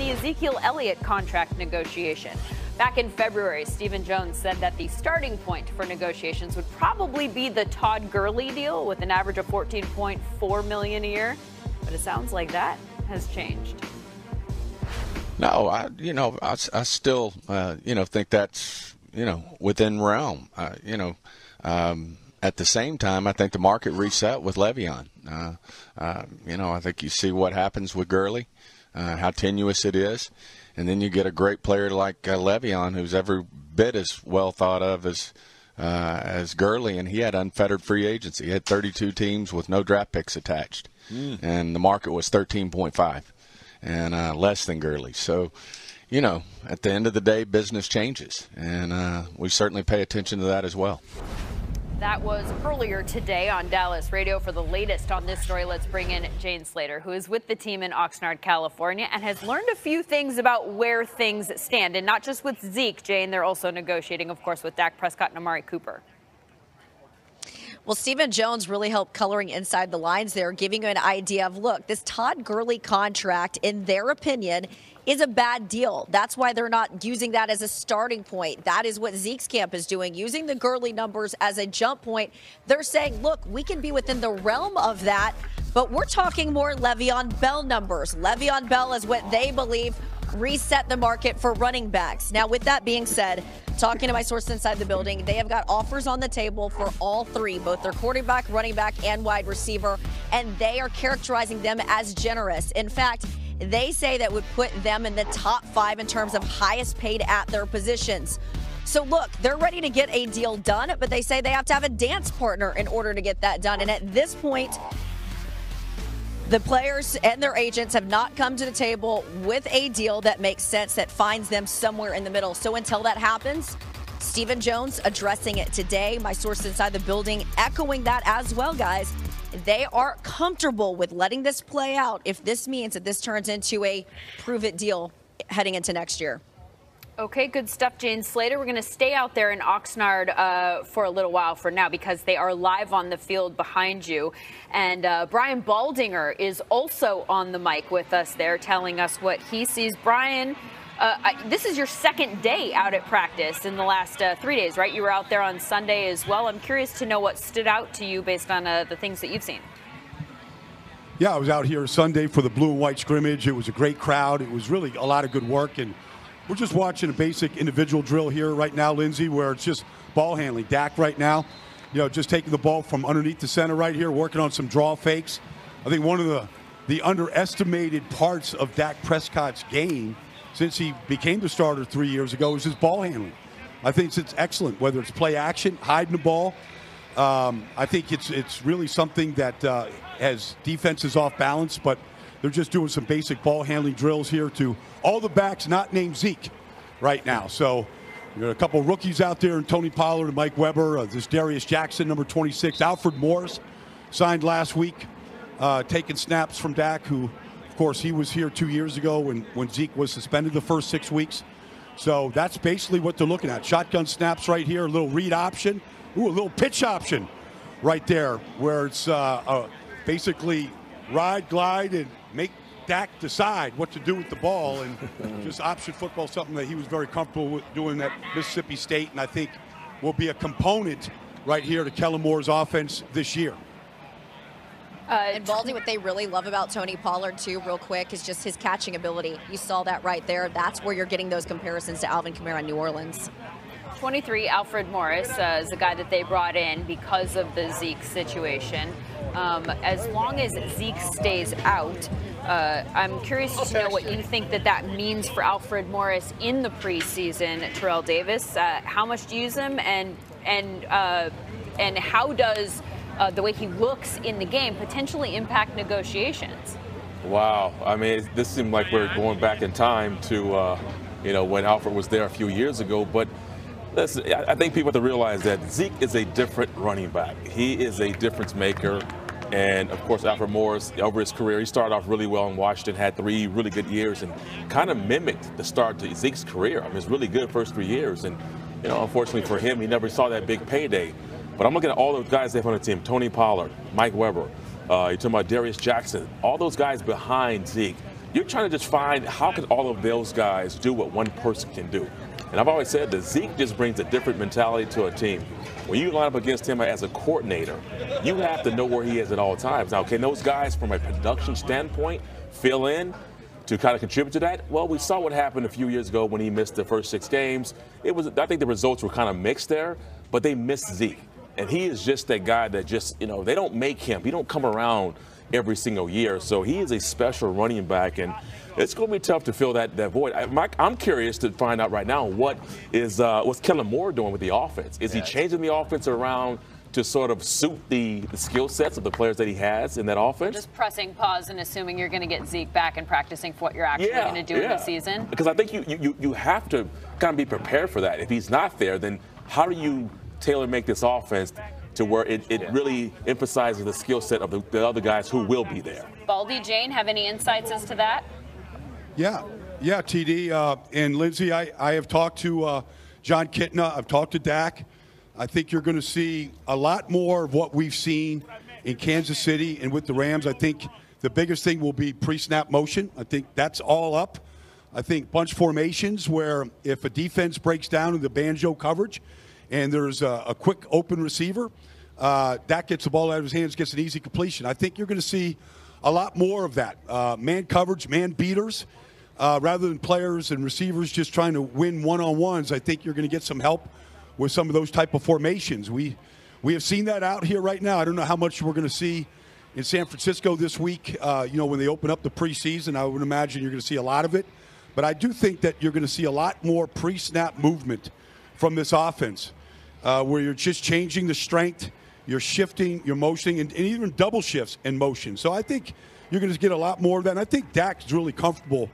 the Ezekiel Elliott contract negotiation. Back in February, Stephen Jones said that the starting point for negotiations would probably be the Todd Gurley deal with an average of $14.4 million a year. But it sounds like that has changed. No, I still, think that's, within realm. At the same time, I think the market reset with Le'Veon. I think you see what happens with Gurley, how tenuous it is. And then you get a great player like Le'Veon, who's every bit as well thought of as Gurley, and he had unfettered free agency. He had 32 teams with no draft picks attached, and the market was 13.5, and less than Gurley. So, at the end of the day, business changes, and we certainly pay attention to that as well. That was earlier today on Dallas Radio. For the latest on this story, let's bring in Jane Slater, who is with the team in Oxnard, California, and has learned a few things about where things stand. And not just with Zeke, Jane, they're also negotiating, of course, with Dak Prescott and Amari Cooper. Well, Stephen Jones really helped coloring inside the lines there, giving you an idea of, look, this Todd Gurley contract, in their opinion, is a bad deal. That's why they're not using that as a starting point. That is what Zeke's camp is doing, using the Gurley numbers as a jump point. They're saying, look, we can be within the realm of that, but we're talking more Le'Veon Bell numbers. Le'Veon Bell is what they believe reset the market for running backs. Now, with that being said, talking to my source inside the building, they have got offers on the table for all three, both their quarterback, running back, and wide receiver, and they are characterizing them as generous. In fact, they say that would put them in the top 5 in terms of highest paid at their positions. So look, they're ready to get a deal done, but they say they have to have a dance partner in order to get that done. And at this point, the players and their agents have not come to the table with a deal that makes sense, that finds them somewhere in the middle. So until that happens, Stephen Jones addressing it today. My source inside the building echoing that as well, guys. They are comfortable with letting this play out if this means that this turns into a prove-it deal heading into next year. Okay, good stuff, Jane Slater. We're going to stay out there in Oxnard for a little while for now because they are live on the field behind you. And Brian Baldinger is also on the mic with us there telling us what he sees. Brian, this is your second day out at practice in the last 3 days, right? You were out there on Sunday as well. I'm curious to know what stood out to you based on the things that you've seen. Yeah, I was out here Sunday for the blue and white scrimmage. It was a great crowd. It was really a lot of good work. And we're just watching a basic individual drill here right now, Lindsay, where it's just ball handling. Dak right now, just taking the ball from underneath the center right here, working on some draw fakes. I think one of the underestimated parts of Dak Prescott's game since he became the starter 3 years ago is his ball handling. I think it's excellent, whether it's play action, hiding the ball. I think it's really something that has defenses off balance, but they're just doing some basic ball handling drills here to all the backs not named Zeke right now. So we got a couple of rookies out there, and Tony Pollard and Mike Weber. This Darius Jackson, number 26. Alfred Morris signed last week, taking snaps from Dak, who, of course, he was here 2 years ago when Zeke was suspended the first 6 weeks. So that's basically what they're looking at. Shotgun snaps right here, a little read option. Ooh, a little pitch option right there where it's basically ride, glide, and make Dak decide what to do with the ball. And just option football, something that he was very comfortable with doing at Mississippi State, and I think will be a component right here to Kellen Moore's offense this year. And Baldy, what they really love about Tony Pollard, too, real quick, is just his catching ability. You saw that right there. That's where you're getting those comparisons to Alvin Kamara in New Orleans. 23, Alfred Morris is the guy that they brought in because of the Zeke situation. As long as Zeke stays out, I'm curious to know what you think that means for Alfred Morris in the preseason. Terrell Davis, how much do you use him, and how does the way he looks in the game potentially impact negotiations? Wow, I mean, this seemed like we're going back in time to when Alfred was there a few years ago, but. Listen, I think people have to realize that Zeke is a different running back. He is a difference maker. And, of course, Alfred Morris, over his career, he started off really well in Washington, had 3 really good years, and kind of mimicked the start to Zeke's career. I mean, it's really good first 3 years. And, unfortunately for him, he never saw that big payday. But I'm looking at all those guys they have on the team, Tony Pollard, Mike Weber, you're talking about Darius Jackson, all those guys behind Zeke. you're trying to just find how can all of those guys do what one person can do. And I've always said that Zeke just brings a different mentality to a team. When you line up against him as a coordinator, you have to know where he is at all times. Now, can those guys from a production standpoint fill in to kind of contribute to that? Well, we saw what happened a few years ago when he missed the first 6 games. I think the results were kind of mixed there, but they missed Zeke. And he is just that guy that just, they don't make him. He don't come around every single year. So he is a special running back, and it's going to be tough to fill that void. I'm curious to find out right now what's Kellen Moore doing with the offense. Is he changing the offense around to sort of suit the skill sets of the players that he has in that offense? Just pressing pause and assuming you're going to get Zeke back and practicing for what you're actually going to do in the season? Because I think you have to kind of be prepared for that. If he's not there, then how do you tailor-make this offense to where it really emphasizes the skill set of the other guys who will be there? Baldy, Jane, have any insights as to that? Yeah, TD. And Lindsay, I have talked to John Kitna. I've talked to Dak. I think you're going to see a lot more of what we've seen in Kansas City and with the Rams. I think the biggest thing will be pre-snap motion. I think that's all up. I think bunch formations where if a defense breaks down in the banjo coverage and there's a quick open receiver, Dak gets the ball out of his hands, gets an easy completion. I think you're going to see a lot more of that. Man coverage, man beaters, rather than players and receivers just trying to win one-on-ones. I think you're going to get some help with some of those type of formations. We have seen that out here right now. I don't know how much we're going to see in San Francisco this week, when they open up the preseason. I would imagine you're going to see a lot of it. But I do think that you're going to see a lot more pre-snap movement from this offense where you're just changing the strength, you're shifting, you're motioning, and even double shifts in motion. So I think you're going to get a lot more of that. And I think Dak's really comfortable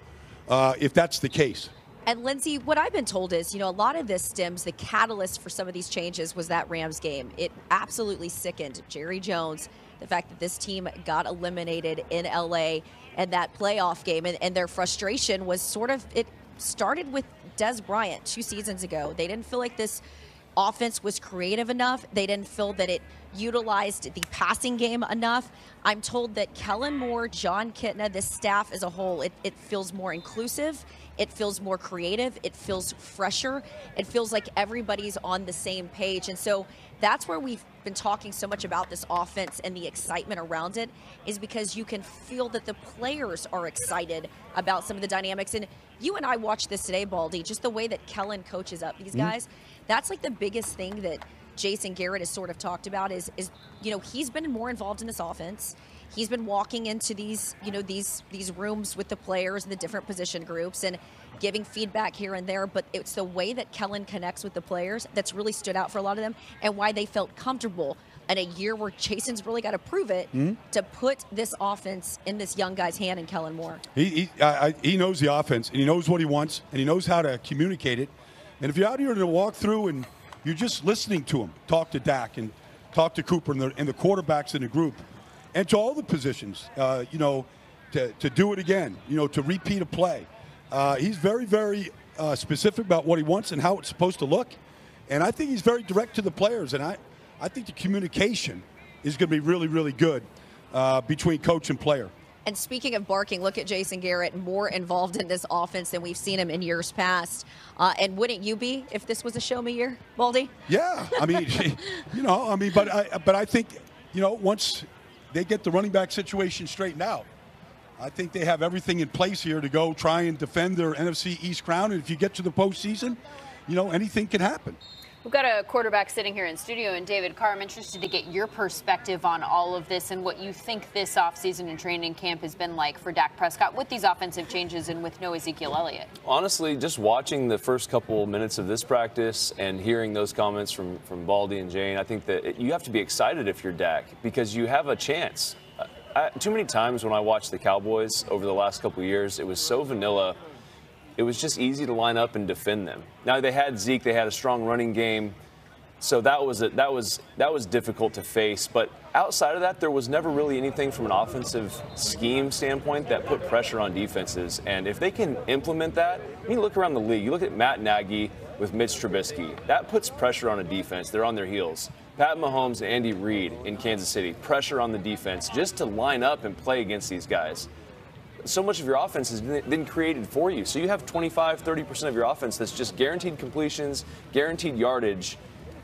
if that's the case. And Lindsay, what I've been told is, a lot of this stems, the catalyst for some of these changes was that Rams game. It absolutely sickened Jerry Jones, the fact that this team got eliminated in LA and that playoff game. And their frustration was it started with Des Bryant 2 seasons ago. They didn't feel like this offense was creative enough. They didn't feel that it utilized the passing game enough. I'm told that Kellen Moore, John Kitna, this staff as a whole, it feels more inclusive. It feels more creative. It feels fresher. It feels like everybody's on the same page. And so that's where we've been talking so much about this offense and the excitement around it, is because you can feel that the players are excited about some of the dynamics. And you and I watched this today, Baldy, just the way that Kellen coaches up these guys. That's like the biggest thing that Jason Garrett has sort of talked about is he's been more involved in this offense. He's been walking into these rooms with the players and the different position groups and giving feedback here and there. But it's the way that Kellen connects with the players that's really stood out for a lot of them, and why they felt comfortable in a year where Jason's really got to prove it to put this offense in this young guy's hand in Kellen Moore. He knows the offense, and he knows what he wants, and he knows how to communicate it. And if you're out here to walk through and you're just listening to him, talk to Dak and talk to Cooper and the quarterbacks in the group, and to all the positions, to do it again, to repeat a play. He's very, very specific about what he wants and how it's supposed to look. And I think he's very direct to the players. And I think the communication is going to be really, really good between coach and player. And speaking of barking, look at Jason Garrett, more involved in this offense than we've seen him in years past. And wouldn't you be if this was a show me year, Baldy? Yeah, but I think, once they get the running back situation straightened out, I think they have everything in place here to go try and defend their NFC East crown. And if you get to the postseason, anything can happen. We've got a quarterback sitting here in studio, and David Carr, I'm interested to get your perspective on all of this and what you think this offseason and training camp has been like for Dak Prescott with these offensive changes and with no Ezekiel Elliott. Honestly, just watching the first couple minutes of this practice and hearing those comments from Baldy and Jane, I think that you have to be excited if you're Dak, because you have a chance. Too many times when I watched the Cowboys over the last couple of years, it was so vanilla. It was just easy to line up and defend them. Now they had Zeke, they had a strong running game, so that was difficult to face. But outside of that, there was never really anything from an offensive scheme standpoint that put pressure on defenses. And if they can implement that, look around the league. You look at Matt Nagy with Mitch Trubisky. That puts pressure on a defense. They're on their heels. Pat Mahomes and Andy Reid in Kansas City, pressure on the defense just to line up and play against these guys. so much of your offense has been created for you. So you have 25, 30% of your offense that's just guaranteed completions, guaranteed yardage.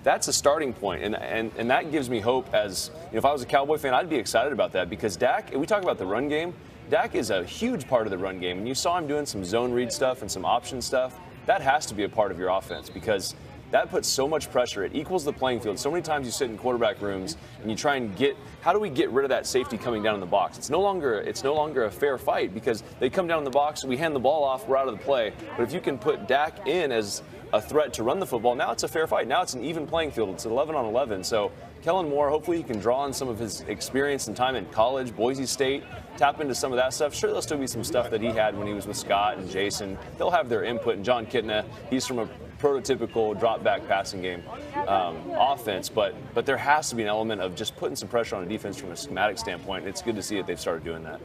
That's a starting point, and that gives me hope. As you know, if I was a Cowboy fan, I'd be excited about that, because Dak, we talk about the run game, Dak is a huge part of the run game, and you saw him doing some zone read stuff and some option stuff. That has to be a part of your offense, because that puts so much pressure. It equals the playing field. So many times you sit in quarterback rooms and you try and how do we get rid of that safety coming down in the box? It's no longer a fair fight, because they come down in the box, we hand the ball off, we're out of the play. But if you can put Dak in as a threat to run the football, now it's a fair fight. Now it's an even playing field. It's 11 on 11. So Kellen Moore, hopefully he can draw on some of his experience and time in college, Boise State, tap into some of that stuff. Sure, there'll still be some stuff that he had when he was with Scott and Jason. They'll have their input. And John Kitna, he's from a prototypical drop-back passing game offense. But there has to be an element of just putting some pressure on the defense from a schematic standpoint. And it's good to see that they've started doing that.